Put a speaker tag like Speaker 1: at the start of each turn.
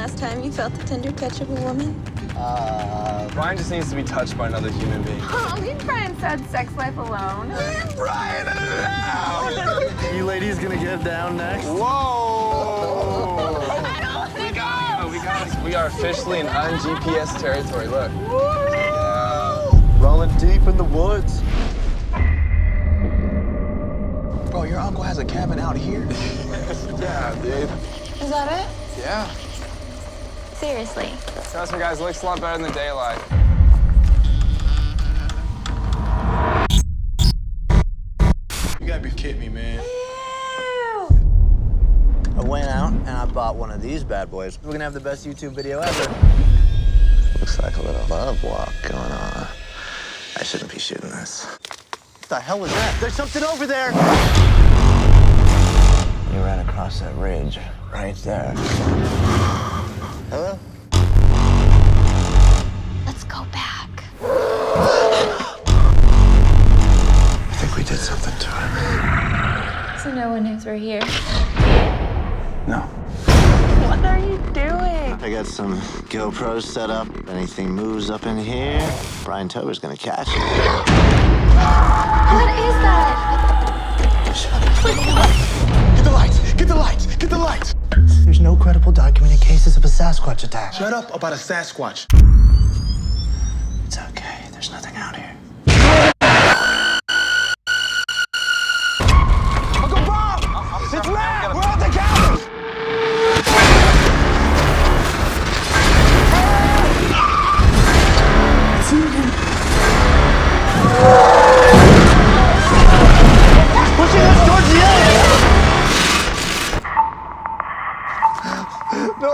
Speaker 1: last time you felt the tender touch of a woman?
Speaker 2: Brian just needs to be touched by another human being.
Speaker 3: Oh, leave Brian said sex life alone.
Speaker 2: Leave Brian alone!
Speaker 4: You ladies gonna get down next?
Speaker 2: Whoa! We are officially in un-GPS territory, look. Yeah.
Speaker 4: Rolling deep in the woods.
Speaker 2: Bro, your uncle has a cabin out here? Yeah, dude.
Speaker 1: Is that it?
Speaker 2: Yeah.
Speaker 1: Seriously.
Speaker 2: Trust me, guys, it looks a lot better than the daylight. You gotta be kidding me, man.
Speaker 4: I went out and I bought one of these bad boys. We're gonna have the best YouTube video ever.
Speaker 5: Looks like a little love walk going on. I shouldn't be shooting this.
Speaker 4: What the hell is that? There's something over there!
Speaker 5: You ran across that ridge right there. Hello?
Speaker 1: Let's go back.
Speaker 5: I think we did something to her.
Speaker 1: So no one knows we're here.
Speaker 5: No.
Speaker 3: What are you doing?
Speaker 5: I got some GoPros set up. If anything moves up in here, Brian Tober's gonna catch it.
Speaker 1: What is that?
Speaker 4: Get the lights! Get the lights! Get the lights! There's no credible documented cases of a Sasquatch attack.
Speaker 2: Shut up about a Sasquatch.
Speaker 5: It's okay. There's nothing out here.
Speaker 4: Uncle Bob! It's Matt! We're at the cabin! Pushing us towards the edge! No!